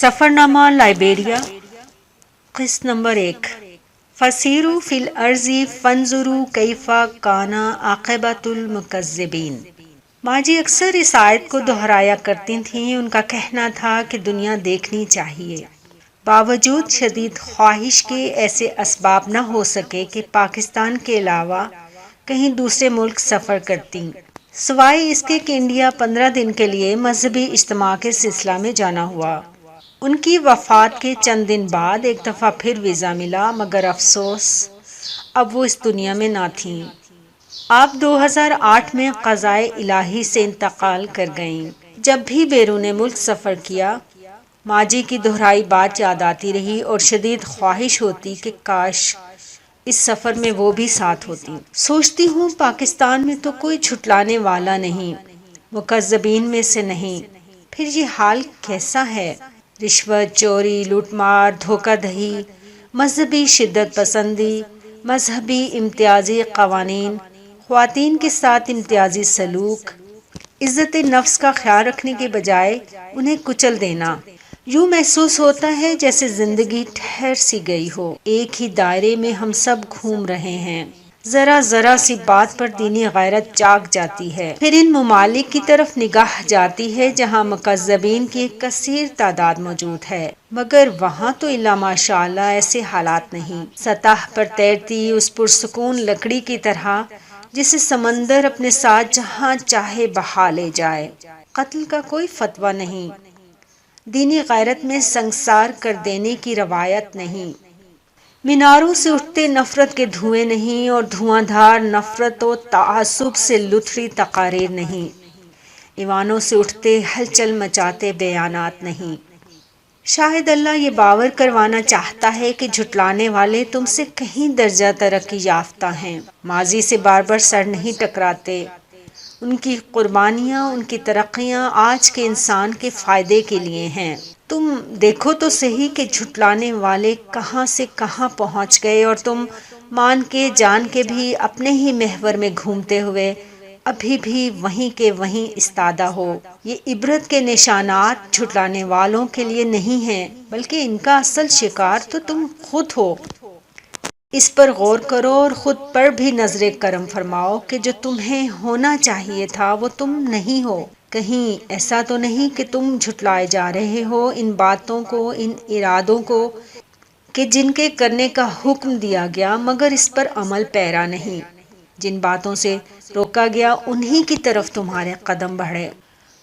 سفرنامہ Liberia قسط number 1 فسیروا فی الارض فانظروا کیف کان عاقبۃ المکذبین۔ ماں جی اکثر اس آیت کو دہرایا کرتی تھیں۔ ان کا کہنا تھا کہ دنیا دیکھنی چاہیے، باوجود شدید خواہش کے ایسے اسباب نہ ہو سکے کہ پاکستان کے علاوہ کہیں دوسرے ملک سفر کرتی، سوائے اس کے کہ انڈیا 15 دن کے لیے مذہبی اجتماع کے سلسلہ میں جانا ہوا۔ ان کی وفات کے چند دن بعد ایک دفعہ پھر ویزا ملا، مگر افسوس اب وہ اس دنیا میں نہ تھیں۔ آپ 2008 میں قضائے الہی سے انتقال کر گئیں۔ جب بھی بیرون ملک سفر کیا، ماں جی کی دہرائی بات یاد آتی رہی اور شدید خواہش ہوتی کہ کاش اس سفر میں وہ بھی ساتھ ہوتی۔ سوچتی ہوں پاکستان میں تو کوئی جھٹلانے والا نہیں، مکذبین میں سے نہیں، پھر یہ حال کیسا ہے؟ رشوت، چوری، لوٹ مار، دھوکہ دہی، مذہبی شدت پسندی، مذہبی امتیازی قوانین، خواتین کے ساتھ امتیازی سلوک، عزت نفس کا خیال رکھنے کے بجائے انہیں کچل دینا۔ یوں محسوس ہوتا ہے جیسے زندگی ٹھہر سی گئی ہو، ایک ہی دائرے میں ہم سب گھوم رہے ہیں۔ ذرا ذرا سی بات پر دینی غیرت جاگ جاتی ہے۔ پھر ان ممالک کی طرف نگاہ جاتی ہے جہاں مکذبین کی ایک کثیر تعداد موجود ہے، مگر وہاں تو الا ماشاء اللہ ایسے حالات نہیں۔ سطح پر تیرتی اس پرسکون لکڑی کی طرح جسے سمندر اپنے ساتھ جہاں چاہے بہا لے جائے۔ قتل کا کوئی فتویٰ نہیں، دینی غیرت میں سنگسار کر دینے کی روایت نہیں، میناروں سے اٹھتے نفرت کے دھوئیں نہیں اور دھواں دھار نفرت و تعصب سے لتھڑی تقاریر نہیں، ایوانوں سے اٹھتے ہلچل مچاتے بیانات نہیں۔ شاید اللہ یہ باور کروانا چاہتا ہے کہ جھٹلانے والے تم سے کہیں درجہ ترقی یافتہ ہیں، ماضی سے بار بار سر نہیں ٹکراتے۔ ان کی قربانیاں، ان کی ترقیاں آج کے انسان کے فائدے کے لیے ہیں۔ تم دیکھو تو صحیح کہ جھٹلانے والے کہاں سے کہاں پہنچ گئے اور تم مان کے جان کے بھی اپنے ہی محور میں گھومتے ہوئے ابھی بھی وہیں کے وہیں استادہ ہو۔ یہ عبرت کے نشانات جھٹلانے والوں کے لیے نہیں ہیں، بلکہ ان کا اصل شکار تو تم خود ہو۔ اس پر غور کرو اور خود پر بھی نظر کرم فرماؤ کہ جو تمہیں ہونا چاہیے تھا وہ تم نہیں ہو۔ کہیں ایسا تو نہیں کہ تم جھٹلائے جا رہے ہو ان باتوں کو، ان ارادوں کو کہ جن کے کرنے کا حکم دیا گیا مگر اس پر عمل پیرا نہیں، جن باتوں سے روکا گیا انہی کی طرف تمہارے قدم بڑھے۔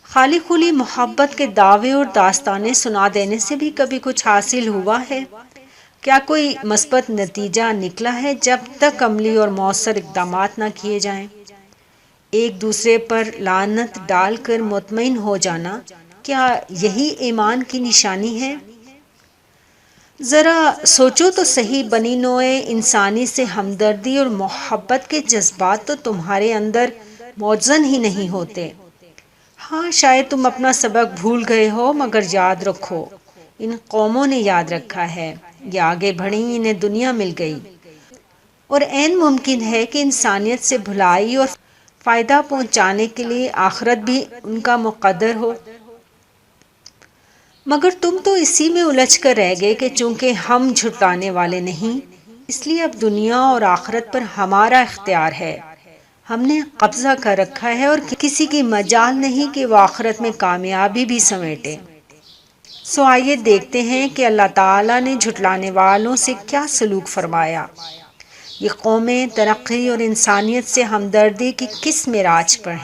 خالی خلی محبت کے دعوے اور داستانیں سنا دینے سے بھی کبھی کچھ حاصل ہوا ہے؟ کیا کوئی مثبت نتیجہ نکلا ہے جب تک عملی اور مؤثر اقدامات نہ کیے جائیں؟ ایک دوسرے پر لعنت ڈال کر مطمئن ہو جانا، کیا یہی ایمان کی نشانی ہے؟ ذرا سوچو تو صحیح، بنی نوع انسانی سے ہمدردی اور محبت کے جذبات تو تمہارے اندر موجزن ہی نہیں ہوتے۔ ہاں شاید تم اپنا سبق بھول گئے ہو، مگر یاد رکھو ان قوموں نے یاد رکھا ہے، یہ آگے بڑھیں، انہیں دنیا مل گئی، اور عین ممکن ہے کہ انسانیت سے بھلائی اور فائدہ پہنچانے کے لیے آخرت بھی ان کا مقدر ہو۔ مگر تم تو اسی میں الجھ کر رہ گئے کہ چونکہ ہم جھٹلانے والے نہیں، اس لیے اب دنیا اور آخرت پر ہمارا اختیار ہے، ہم نے قبضہ کر رکھا ہے اور کسی کی مجال نہیں کہ وہ آخرت میں کامیابی بھی سمیٹے۔ سو آئیے دیکھتے ہیں کہ اللہ تعالیٰ نے جھٹلانے والوں سے کیا سلوک فرمایا۔ یہ قومیں ترقی اور انسانیت سے ہمدردی کی کس معراج پر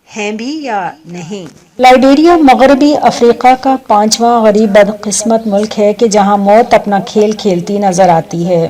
ہیں بھی یا نہیں؟ لائبیریا مغربی افریقہ کا 5واں غریب بدقسمت ملک ہے کہ جہاں موت اپنا کھیل کھیلتی نظر آتی ہے۔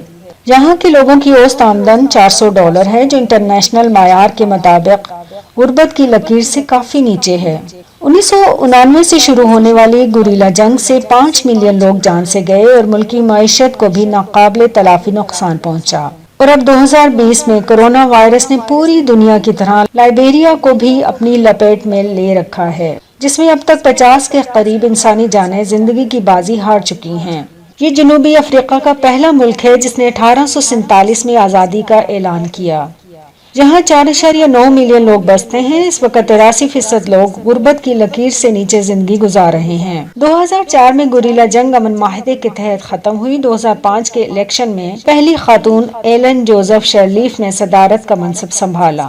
یہاں کے لوگوں کی اوسط آمدن $400 ہے، جو انٹرنیشنل معیار کے مطابق غربت کی لکیر سے کافی نیچے ہے۔ 1999 سے شروع ہونے والی گوریلا جنگ سے 5 ملین لوگ جان سے گئے اور ملکی معیشت کو بھی ناقابل تلافی نقصان پہنچا، اور اب 2020 میں کرونا وائرس نے پوری دنیا کی طرح لائبیریا کو بھی اپنی لپیٹ میں لے رکھا ہے، جس میں اب تک 50 کے قریب انسانی جانیں زندگی کی بازی ہار چکی ہیں۔ یہ جنوبی افریقہ کا پہلا ملک ہے جس نے 1847 میں آزادی کا اعلان کیا۔ جہاں 4.9 ملین لوگ بستے ہیں، اس وقت 83% لوگ غربت کی لکیر سے نیچے زندگی گزار رہے ہیں۔ 2004 میں گوریلا جنگ امن معاہدے کے تحت ختم ہوئی۔ 2005 کے الیکشن میں پہلی خاتون ایلن جوزف شرلیف نے صدارت کا منصب سنبھالا۔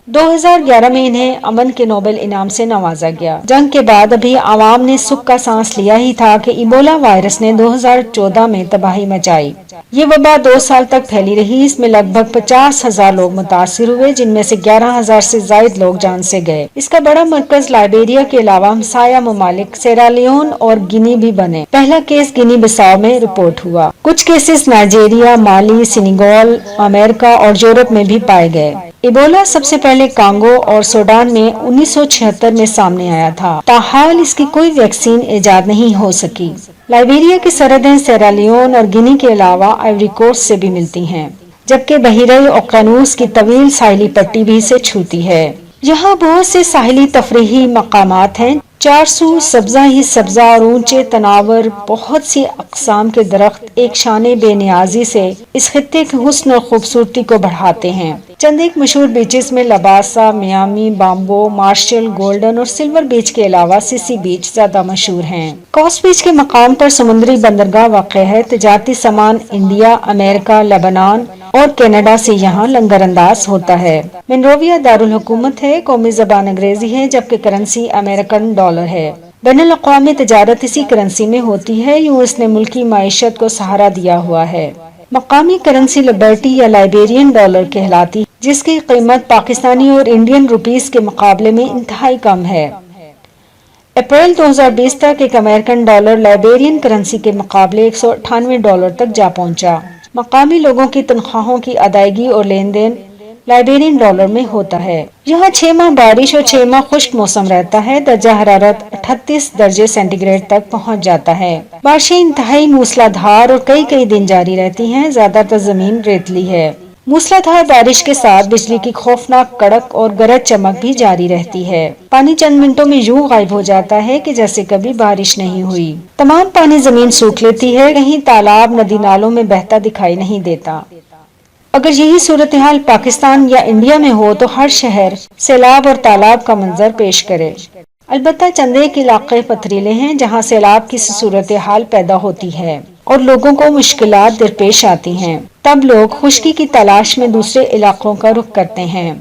2011 میں انہیں امن کے نوبل انعام سے نوازا گیا۔ جنگ کے بعد ابھی عوام نے سکھ کا سانس لیا ہی تھا کہ ایبولا وائرس نے 2014 میں تباہی مچائی۔ یہ وبا 2 سال تک پھیلی رہی۔ اس میں لگ بھگ 50,000 لوگ متاثر ہوئے، جن میں سے 11,000 سے زائد لوگ جان سے گئے۔ اس کا بڑا مرکز لائبیریا کے علاوہ ہمسایہ ممالک سیرالیون اور گنی بھی بنے۔ پہلا کیس گنی بساؤ میں رپورٹ ہوا۔ کچھ کیسز نائجیریا، مالی، سینیگال، امریکہ اور یورپ میں بھی پائے گئے۔ ایبولا سب سے پہلے کانگو اور سوڈان میں 1976 میں سامنے آیا تھا، تاحال اس کی کوئی ویکسین ایجاد نہیں ہو سکی۔ لائبیریا کی سرحدیں سیرالیون اور گنی کے علاوہ آئیوری کوسٹ سے بھی ملتی ہیں، جبکہ بحیرہ اوقیانوس کی طویل ساحلی پٹی بھی اسے چھوتی ہے۔ یہاں بہت سے ساحلی تفریحی مقامات ہیں، 400 سبزہ ہی سبزہ اور اونچے تناور، بہت سی اقسام کے درخت ایک شان بے نیازی سے اس خطے کے حسن اور خوبصورتی کو بڑھاتے ہیں۔ چند ایک مشہور بیچز میں لباسا، میامی، بامبو، مارشل، گولڈن اور سلور بیچ کے علاوہ سیسی بیچ زیادہ مشہور ہیں۔ کوس بیچ کے مقام پر سمندری بندرگاہ واقع ہے۔ تجارتی سامان انڈیا، امریکہ، لبنان اور کینیڈا سے یہاں لنگر انداز ہوتا ہے۔ منروویا دارالحکومت ہے، قومی زبان انگریزی ہے، جبکہ کرنسی امریکن ڈالر ہے۔ بین الاقوامی تجارت اسی کرنسی میں ہوتی ہے، یوں اس نے ملکی معیشت کو سہارا دیا ہوا ہے۔ مقامی کرنسی لبرٹی یا لائبیرین ڈالر کہلاتی، جس کی قیمت پاکستانی اور انڈین روپیز کے مقابلے میں انتہائی کم ہے۔ اپریل 2020 تک ایک امریکن ڈالر لائبیرین کرنسی کے مقابلے $198 تک جا پہنچا۔ مقامی لوگوں کی تنخواہوں کی ادائیگی اور لین دین لائبیرین ڈالر میں ہوتا ہے۔ یہاں 6 ماہ بارش اور 6 ماہ خشک موسم رہتا ہے۔ درجہ حرارت 38 درجے سینٹی گریڈ تک پہنچ جاتا ہے۔ بارشیں انتہائی موسلا دھار اور کئی دن جاری رہتی ہیں۔ زیادہ تر زمین ریتلی ہے۔ موسلا دھار بارش کے ساتھ بجلی کی خوفناک کڑک اور گرج چمک بھی جاری رہتی ہے۔ پانی چند منٹوں میں یوں غائب ہو جاتا ہے کہ جیسے کبھی بارش نہیں ہوئی۔ تمام پانی زمین سوکھ لیتی ہے، کہیں تالاب ندی نالوں میں بہتا دکھائی نہیں دیتا۔ اگر یہی صورتحال پاکستان یا انڈیا میں ہو تو ہر شہر سیلاب اور تالاب کا منظر پیش کرے۔ البتہ چند ایک علاقے پتھریلے ہیں جہاں سیلاب کی صورتحال پیدا ہوتی ہے اور لوگوں کو مشکلات درپیش آتی ہیں، تب لوگ خشکی کی تلاش میں دوسرے علاقوں کا رخ کرتے ہیں۔